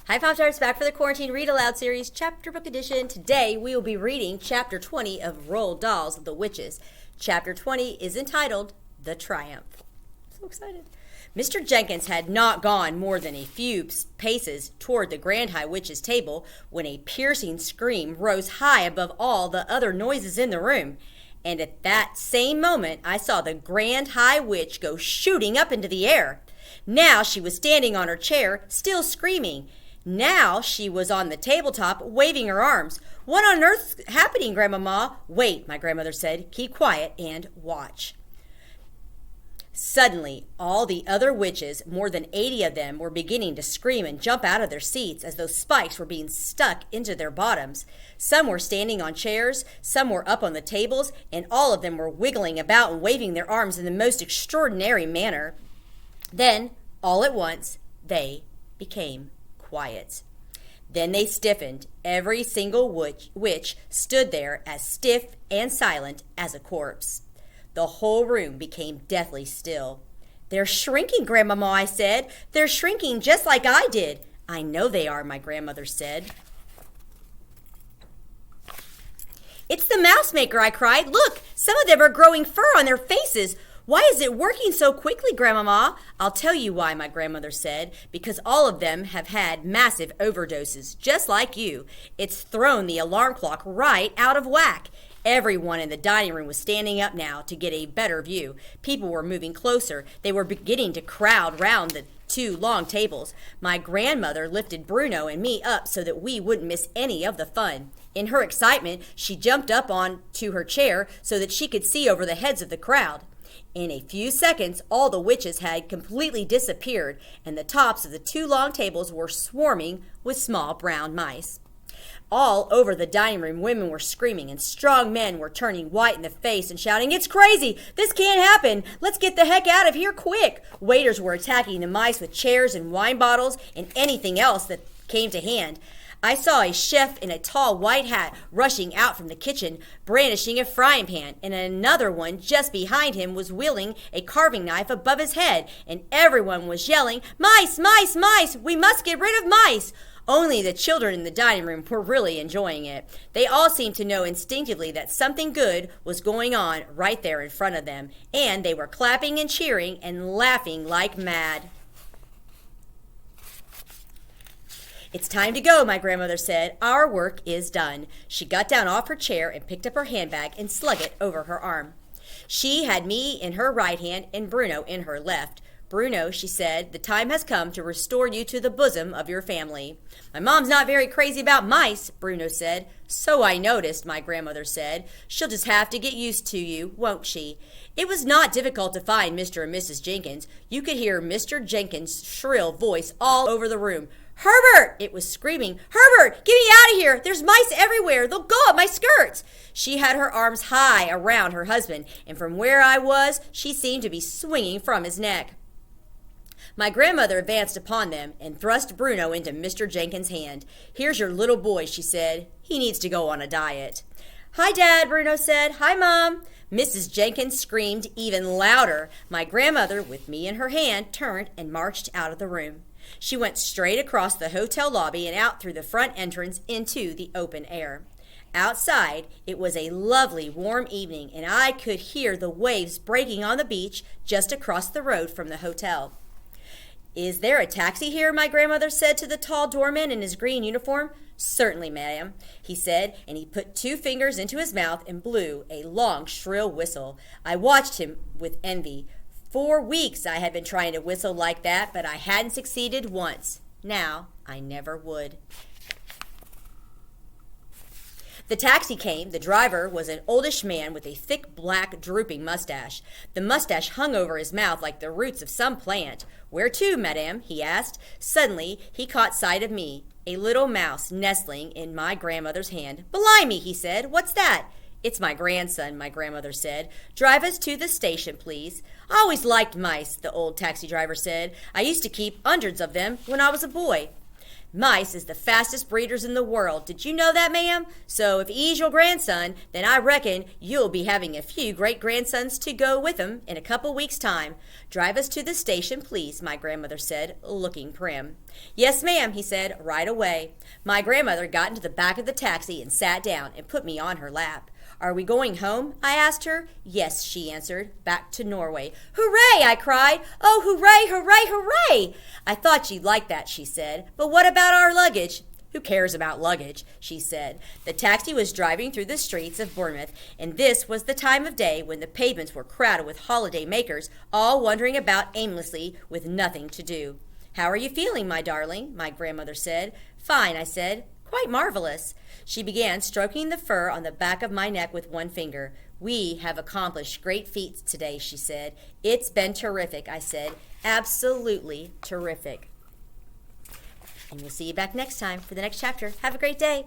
Hi, Pop-Tarts, back for the Quarantine Read Aloud series, chapter book edition. Today, we will be reading chapter 20 of Roald Dahl's The Witches. Chapter 20 is entitled The Triumph. So excited. Mr. Jenkins had not gone more than a few paces toward the Grand High Witch's table when a piercing scream rose high above all the other noises in the room. And at that same moment, I saw the Grand High Witch go shooting up into the air. Now she was standing on her chair, still screaming. Now she was on the tabletop, waving her arms. "What on earth's happening, Grandmama?" "Wait," my grandmother said. "Keep quiet and watch." Suddenly, all the other witches, more than 80 of them, were beginning to scream and jump out of their seats as though spikes were being stuck into their bottoms. Some were standing on chairs, some were up on the tables, and all of them were wiggling about and waving their arms in the most extraordinary manner. Then, all at once, they became quiet. Then they stiffened. Every single witch stood there as stiff and silent as a corpse. The whole room became deathly still. "They're shrinking, Grandmama," I said. "They're shrinking just like I did." "I know they are," my grandmother said. "It's the mouse maker," I cried. "Look, some of them are growing fur on their faces. Why is it working so quickly, Grandmama?" "I'll tell you why," my grandmother said. "Because all of them have had massive overdoses, just like you. It's thrown the alarm clock right out of whack." Everyone in the dining room was standing up now to get a better view. People were moving closer. They were beginning to crowd round the two long tables. My grandmother lifted Bruno and me up so that we wouldn't miss any of the fun. In her excitement, she jumped up onto her chair so that she could see over the heads of the crowd. In a few seconds, all the witches had completely disappeared, and the tops of the two long tables were swarming with small brown mice. All over the dining room, women were screaming, and strong men were turning white in the face and shouting, "It's crazy! This can't happen! Let's get the heck out of here quick!" Waiters were attacking the mice with chairs and wine bottles and anything else that came to hand. I saw a chef in a tall white hat rushing out from the kitchen, brandishing a frying pan, and another one just behind him was wielding a carving knife above his head, and everyone was yelling, "Mice, mice, mice! We must get rid of mice!" Only the children in the dining room were really enjoying it. They all seemed to know instinctively that something good was going on right there in front of them, and they were clapping and cheering and laughing like mad. "It's time to go," my grandmother said. "Our work is done." She got down off her chair and picked up her handbag and slung it over her arm. She had me in her right hand and Bruno in her left. "Bruno," she said, "the time has come to restore you to the bosom of your family." "My mom's not very crazy about mice," Bruno said. "So I noticed," my grandmother said. "She'll just have to get used to you, won't she?" It was not difficult to find Mr. and Mrs. Jenkins. You could hear Mr. Jenkins' shrill voice all over the room. "Herbert!" it was screaming. "Herbert, get me out of here! There's mice everywhere! They'll go up my skirts!" She had her arms high around her husband, and from where I was, she seemed to be swinging from his neck. My grandmother advanced upon them and thrust Bruno into Mr. Jenkins' hand. "Here's your little boy," she said. "He needs to go on a diet." "Hi, Dad," Bruno said. "Hi, Mom." Mrs. Jenkins screamed even louder. My grandmother, with me in her hand, turned and marched out of the room. She went straight across the hotel lobby and out through the front entrance into the open air. Outside, it was a lovely warm evening, and I could hear the waves breaking on the beach just across the road from the hotel. "Is there a taxi here?" my grandmother said to the tall doorman in his green uniform. "Certainly, madam," he said, and he put 2 fingers into his mouth and blew a long, shrill whistle. I watched him with envy. For weeks I had been trying to whistle like that, but I hadn't succeeded once. Now I never would. The taxi came. The driver was an oldish man with a thick, black, drooping mustache. The mustache hung over his mouth like the roots of some plant. "Where to, madame?" he asked. Suddenly he caught sight of me, a little mouse nestling in my grandmother's hand. "Blimey," he said. "What's that?" "It's my grandson," my grandmother said. "Drive us to the station, please." "I always liked mice," the old taxi driver said. "I used to keep hundreds of them when I was a boy." Mice is the fastest breeders in the world. Did you know that, ma'am? So if he's your grandson, then I reckon you'll be having a few great-grandsons to go with him in a couple weeks' time. Drive us to the station, please, my grandmother said, looking prim. Yes, ma'am, he said, right away. My grandmother got into the back of the taxi and sat down and put me on her lap. Are we going home? I asked her. Yes, she answered, back to Norway. Hooray, I cried. Oh, hooray, hooray, hooray. I thought you'd like that, she said. But what about our luggage? Who cares about luggage, she said. The taxi was driving through the streets of Bournemouth, and this was the time of day when the pavements were crowded with holiday makers, all wandering about aimlessly with nothing to do. How are you feeling, my darling? My grandmother said. Fine, I said. Quite marvelous. She began stroking the fur on the back of my neck with one finger. We have accomplished great feats today, she said. It's been terrific, I said. Absolutely terrific. And we'll see you back next time for the next chapter. Have a great day.